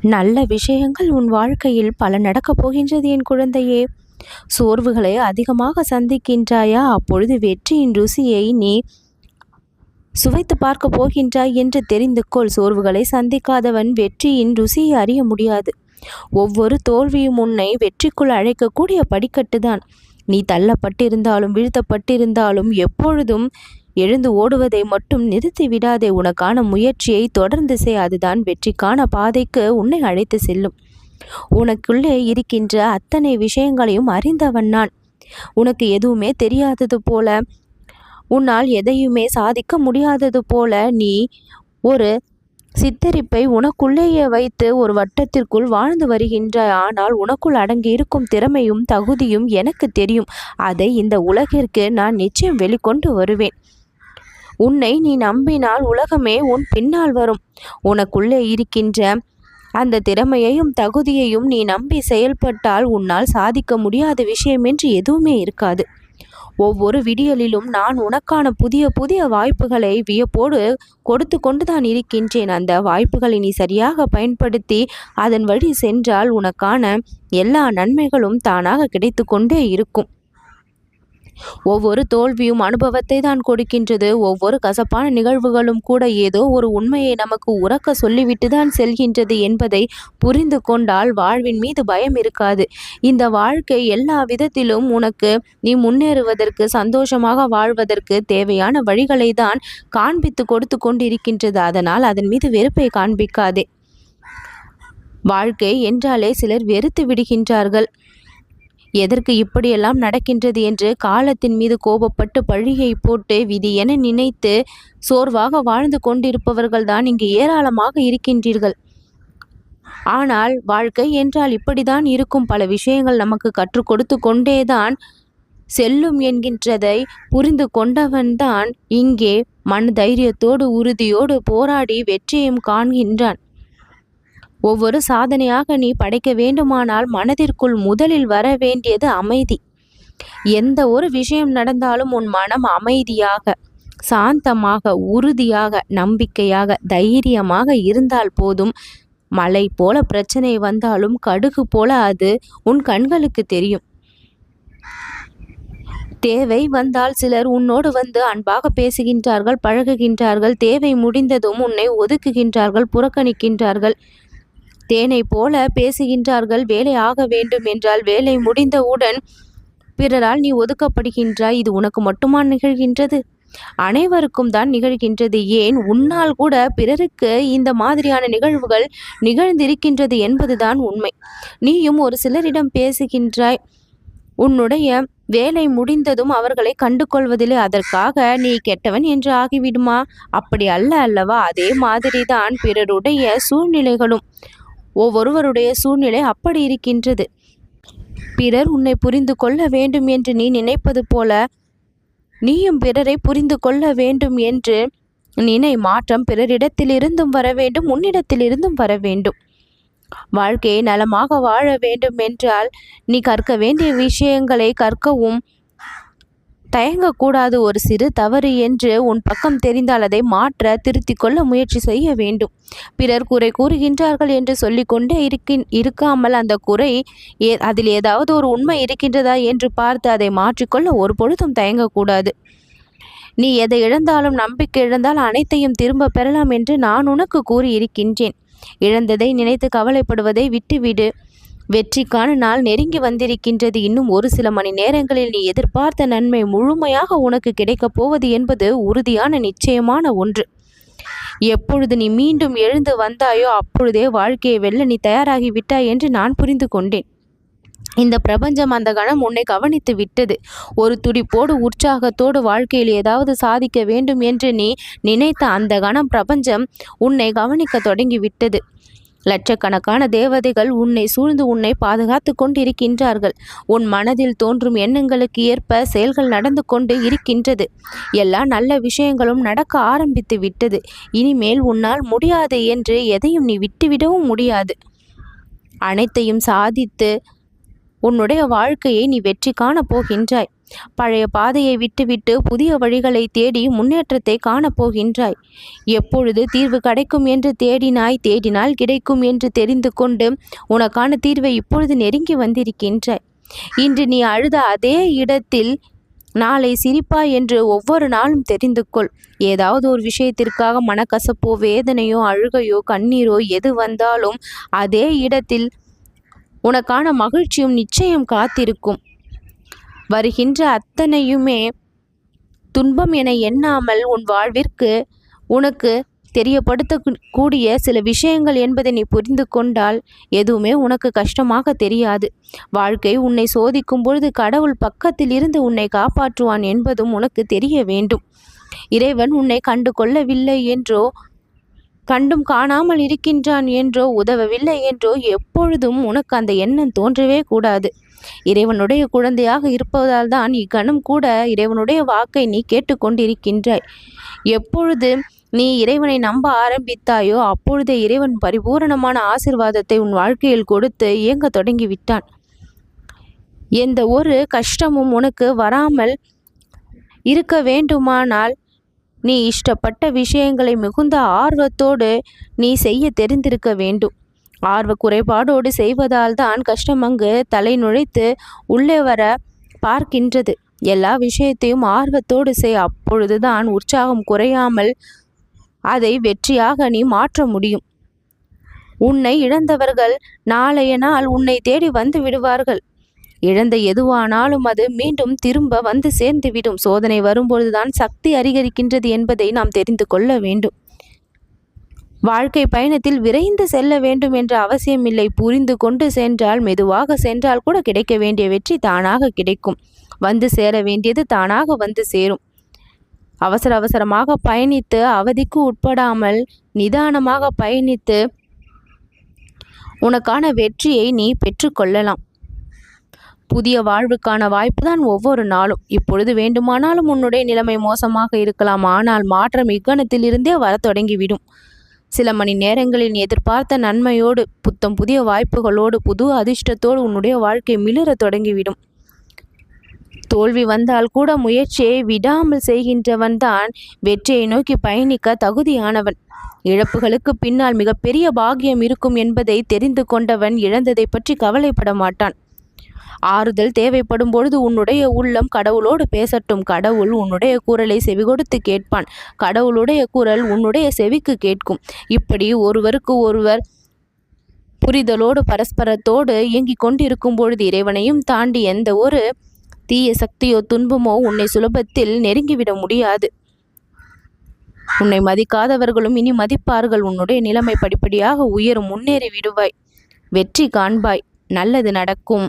நல்ல விஷயங்கள் உன் வாழ்க்கையில் பல நடக்கப் போகின்றது என் குழந்தையே. சோர்வுகளை அதிகமாக சந்திக்கின்றாயா? அப்பொழுது வெற்றியின் ருசியை நீ சுவைத்து பார்க்க போகின்றாய் என்று தெரிந்து கொள். சோர்வுகளை சந்திக்காதவன் வெற்றியின் ருசியை அறிய முடியாது. ஒவ்வொரு தோல்வியும் உன்னை வெற்றிக்குள் அழைக்கக்கூடிய படிக்கட்டுதான். நீ தள்ளப்பட்டிருந்தாலும் வீழ்த்தப்பட்டிருந்தாலும் எப்பொழுதும் எழுந்து ஓடுவதை மட்டும் நிறுத்தி விடாதே. உனக்கான முயற்சியை தொடர்ந்து செய். அதுதான் வெற்றிக்கான பாதைக்கு உன்னை அழைத்து செல்லும். உனக்குள்ளே இருக்கின்ற அத்தனை விஷயங்களையும் அறிந்தவன் நான். உனக்கு எதுவுமே தெரியாதது போல, உன்னால் எதையுமே சாதிக்க முடியாதது போல நீ ஒரு சித்தரிப்பை உனக்குள்ளேயே வைத்து ஒரு வட்டத்திற்குள் வாழ்ந்து வருகின்றாய். ஆனால் உனக்குள் அடங்கி இருக்கும் திறமையும் தகுதியும் எனக்கு தெரியும். அதை இந்த உலகிற்கு நான் நிச்சயம் வெளிக்கொண்டு வருவேன். உன்னை நீ நம்பினால் உலகமே உன் பின்னால் வரும். உனக்குள்ளே இருக்கின்ற அந்த திறமையையும் தகுதியையும் நீ நம்பி செயல்பட்டால் உன்னால் சாதிக்க முடியாத விஷயம் என்று எதுவுமே இருக்காது. ஒவ்வொரு விடியலிலும் நான் உனக்கான புதிய புதிய வாய்ப்புகளை வியப்போடு கொடுத்து கொண்டுதான் இருக்கின்றேன். அந்த வாய்ப்புகளை நீ சரியாக பயன்படுத்தி அதன் வழி சென்றால் உனக்கான எல்லா நன்மைகளும் தானாக கிடைத்து கொண்டே இருக்கும். ஒவ்வொரு தோல்வியும் அனுபவத்தை தான் கொடுக்கின்றது. ஒவ்வொரு கசப்பான நிகழ்வுகளும் கூட ஏதோ ஒரு உண்மையை நமக்கு உறக்க சொல்லிவிட்டு தான் செல்கின்றது என்பதை புரிந்து கொண்டால் வாழ்வின் மீது பயம் இருக்காது. இந்த வாழ்க்கை எல்லா விதத்திலும் உனக்கு நீ முன்னேறுவதற்கு, சந்தோஷமாக வாழ்வதற்கு தேவையான வழிகளை தான் காண்பித்து கொடுத்து கொண்டிருக்கின்றது. அதனால் அதன் மீது வெறுப்பை காண்பிக்காதே. வாழ்க்கை என்றாலே சிலர் வெறுத்து விடுகின்றார்கள். எதற்கு இப்படியெல்லாம் நடக்கின்றது என்று காலத்தின் மீது கோபப்பட்டு பழியை போட்டு விதி என நினைத்து சோர்வாக வாழ்ந்து கொண்டிருப்பவர்கள் தான் இங்கு ஏராளமாக இருக்கின்றீர்கள். ஆனால் வாழ்க்கை என்றால் இப்படிதான் இருக்கும். பல விஷயங்கள் நமக்கு கற்றுக் கொடுத்து கொண்டேதான் செல்லும் என்கின்றதை புரிந்து கொண்டவன்தான் இங்கே மன தைரியத்தோடு உறுதியோடு போராடி வெற்றியும் காண்கின்றான். ஒவ்வொரு சாதனையாக நீ படைக்க வேண்டுமானால் மனதிற்குள் முதலில் வர வேண்டியது அமைதி. எந்த ஒரு விஷயம் நடந்தாலும் உன் மனம் அமைதியாக, சாந்தமாக, உறுதியாக, நம்பிக்கையாக, தைரியமாக இருந்தால் போதும். மலை போல பிரச்சனை வந்தாலும் கடுகு போல அது உன் கண்களுக்கு தெரியும். தேவை வந்தால் சிலர் உன்னோடு வந்து அன்பாக பேசுகின்றார்கள், பழகுகின்றார்கள். தேவை முடிந்ததும் உன்னை ஒதுக்குகின்றார்கள், புறக்கணிக்கின்றார்கள். தேனை போல பேசுகின்றார்கள். வேலை ஆக வேண்டும் என்றால் வேலை முடிந்தவுடன் பிறரால் நீ ஒதுக்கப்படுகின்றாய். இது உனக்கு மட்டுமா நிகழ்கின்றது? அனைவருக்கும் தான் நிகழ்கின்றது. ஏன் உன்னால் கூட பிறருக்கு இந்த மாதிரியான நிகழ்வுகள் நிகழ்ந்திருக்கின்றது என்பதுதான் உண்மை. நீயும் ஒரு சிலரிடம் பேசுகின்றாய். உன்னுடைய வேலை முடிந்ததும் அவர்களை கண்டு கொள்வதில்லை. அதற்காக நீ கெட்டவன் என்று ஆகிவிடுமா? அப்படி அல்ல அல்லவா? அதே மாதிரிதான் பிறருடைய சூழ்நிலைகளும். ஒவ்வொருவருடைய சூழ்நிலை அப்படி இருக்கின்றது. பிறர் உன்னை புரிந்து கொள்ள வேண்டும் என்று நீ நினைப்பது போல நீயும் பிறரை புரிந்து கொள்ள வேண்டும் என்று நினை. மாற்றம் பிறரிடத்திலிருந்தும் வர வேண்டும், உன்னிடத்திலிருந்தும் வர வேண்டும். வாழ்க்கையை நலமாக வாழ வேண்டும் என்றால் நீ கற்க வேண்டிய விஷயங்களை கற்கவும் தயங்கக்கூடாது. ஒரு சிறு தவறு என்று உன் பக்கம் தெரிந்தால் அதை மாற்ற திருத்திக் கொள்ள முயற்சி செய்ய வேண்டும். பிறர் குறை கூறுகின்றார்கள் என்று சொல்லிக்கொண்டே இருக்காமல் அந்த குறை அதில் ஏதாவது ஒரு உண்மை இருக்கின்றதா என்று பார்த்து அதை மாற்றிக்கொள்ள ஒரு பொழுதும் தயங்கக்கூடாது. நீ எதை இழந்தாலும் நம்பிக்கை இழந்தால் அனைத்தையும் திரும்ப பெறலாம் என்று நான் உனக்கு கூறியிருக்கின்றேன். இழந்ததை நினைத்து கவலைப்படுவதை விட்டுவிடு. வெற்றிக்கான நாள் நெருங்கி வந்திருக்கின்றது. இன்னும் ஒரு சில மணி நேரங்களில் நீ எதிர்பார்த்த நன்மை முழுமையாக உனக்கு கிடைக்கப் போவது என்பது உறுதியான நிச்சயமான ஒன்று. எப்பொழுது நீ மீண்டும் எழுந்து வந்தாயோ அப்பொழுதே வாழ்க்கையை வெல்ல நீ தயாராகி விட்டாய் என்று நான் புரிந்து கொண்டேன். இந்த பிரபஞ்சம் அந்த கணம் உன்னை கவனித்து விட்டது. ஒரு துடிப்போடு உற்சாகத்தோடு வாழ்க்கையில் ஏதாவது சாதிக்க வேண்டும் என்று நீ நினைத்த அந்த கணம் பிரபஞ்சம் உன்னை கவனிக்க தொடங்கி விட்டது. லட்சக்கணக்கான தேவதைகள் உன்னை சூழ்ந்து உன்னை பாதுகாத்து கொண்டிருக்கின்றார்கள். உன் மனதில் தோன்றும் எண்ணங்களுக்கு ஏற்ப செயல்கள் நடந்து கொண்டு இருக்கின்றது. எல்லா நல்ல விஷயங்களும் நடக்க ஆரம்பித்து விட்டது. இனிமேல் உன்னால் முடியாது என்று எதையும் நீ விட்டுவிடவும் முடியாது. அனைத்தையும் சாதித்து உன்னுடைய வாழ்க்கையை நீ வெற்றி காண போகின்றாய். பழைய பாதையை விட்டுவிட்டு புதிய வழிகளை தேடி முன்னேற்றத்தை காணப்போகின்றாய். எப்பொழுது தீர்வு கிடைக்கும் என்று தேடினால் கிடைக்கும் என்று தெரிந்து கொண்டு உனக்கான தீர்வை இப்பொழுது நெருங்கி வந்திருக்கின்றாய். இன்று நீ அழுத அதே இடத்தில் நாளை சிரிப்பாய் என்று ஒவ்வொரு நாளும் தெரிந்து கொள். ஏதாவது ஒரு விஷயத்திற்காக மனக்கசப்போ வேதனையோ அழுகையோ கண்ணீரோ எது வந்தாலும் அதே இடத்தில் உனக்கான மகிழ்ச்சியும் நிச்சயம் காத்திருக்கும். வருகின்ற அத்தனையுமே துன்பம் என எண்ணாமல் உன் வாழ்விற்கு உனக்கு தெரியப்படுத்தக்கூடிய சில விஷயங்கள் என்பதை நீ புரிந்து கொண்டால் எதுவுமே உனக்கு கஷ்டமாக தெரியாது. வாழ்க்கை உன்னை சோதிக்கும் பொழுது கடவுள் பக்கத்தில் இருந்து உன்னை காப்பாற்றுவான் என்பதும் உனக்கு தெரிய வேண்டும். இறைவன் உன்னை கண்டு கொள்ளவில்லை என்றோ கண்டும் காணாமல் இருக்கின்றான் என்றோ உதவவில்லை என்றோ எப்பொழுதும் உனக்கு அந்த எண்ணம் தோன்றவே கூடாது. இறைவனுடைய குழந்தையாக இருப்பதால் தான் இக்கணம் கூட இறைவனுடைய வாக்கை நீ கேட்டுக்கொண்டிருக்கின்றாய். எப்பொழுது நீ இறைவனை நம்ப ஆரம்பித்தாயோ அப்பொழுதே இறைவன் பரிபூரணமான ஆசிர்வாதத்தை உன் வாழ்க்கையில் கொடுத்து இயங்க தொடங்கிவிட்டான். எந்த ஒரு கஷ்டமும் உனக்கு வராமல் இருக்க வேண்டுமானால் நீ இஷ்டப்பட்ட விஷயங்களை மிகுந்த ஆர்வத்தோடு நீ செய்ய தெரிந்திருக்க வேண்டும். ஆர்வ குறைபாடோடு செய்வதால் தான் கஷ்டம் அங்கு தலை நுழைத்து உள்ளே வர பார்க்கின்றது. எல்லா விஷயத்தையும் ஆர்வத்தோடு செய். அப்பொழுதுதான் உற்சாகம் குறையாமல் அதை வெற்றியாக நீ மாற்ற முடியும். உன்னை இழந்தவர்கள் நாளைய நாள் உன்னை தேடி வந்து விடுவார்கள். இழந்த எதுவானாலும் அது மீண்டும் திரும்ப வந்து சேர்ந்துவிடும். சோதனை வரும்பொழுதுதான் சக்தி அதிகரிக்கின்றது என்பதை நாம் தெரிந்து கொள்ள வேண்டும். வாழ்க்கை பயணத்தில் விரைந்து செல்ல வேண்டும் என்ற அவசியமில்லை. புரிந்து கொண்டு சென்றால், மெதுவாக சென்றால் கூட கிடைக்க வேண்டிய வெற்றி தானாக கிடைக்கும். வந்து சேர வேண்டியது தானாக வந்து சேரும். அவசரமாக பயணித்து அவதிக்கு உட்படாமல் நிதானமாக பயணித்து உனக்கான வெற்றியை நீ பெற்றுக்கொள்ளலாம். புதிய வாழ்வுக்கான வாய்ப்பு தான் ஒவ்வொரு நாளும். இப்பொழுது வேண்டுமானாலும் உன்னுடைய நிலைமை மோசமாக இருக்கலாம். ஆனால் மாற்றம் இக்கணத்திலிருந்தே வர தொடங்கிவிடும். சில மணி நேரங்களில் எதிர்பார்த்த நன்மையோடு, புத்தம் புதிய வாய்ப்புகளோடு, புது அதிர்ஷ்டத்தோடு உன்னுடைய வாழ்க்கை மிளிர தொடங்கிவிடும். தோல்வி வந்தால் கூட முயற்சியை விடாமல் செய்கின்றவன் தான் வெற்றியை நோக்கி பயணிக்க தகுதியானவன். இழப்புகளுக்கு பின்னால் மிகப்பெரிய பாக்கியம் இருக்கும் என்பதை தெரிந்து கொண்டவன் இழந்ததை பற்றி கவலைப்பட மாட்டான். ஆறுதல் தேவைப்படும் பொழுது உன்னுடைய உள்ளம் கடவுளோடு பேசட்டும். கடவுள் உன்னுடைய குரலை செவி கொடுத்து கேட்பான். கடவுளுடைய குரல் உன்னுடைய செவிக்கு கேட்கும். இப்படி ஒருவருக்கு ஒருவர் புரிதலோடு பரஸ்பரத்தோடு இயங்கிக் கொண்டிருக்கும் பொழுது இறைவனையும் தாண்டி எந்த ஒரு தீய சக்தியோ துன்பமோ உன்னை சுலபத்தில் நெருங்கிவிட முடியாது. உன்னை மதிக்காதவர்களும் இனி மதிப்பார்கள். உன்னுடைய நிலைமை படிப்படியாக உயரும். முன்னேறி விடுவாய். வெற்றி காண்பாய். நல்லது நடக்கும்.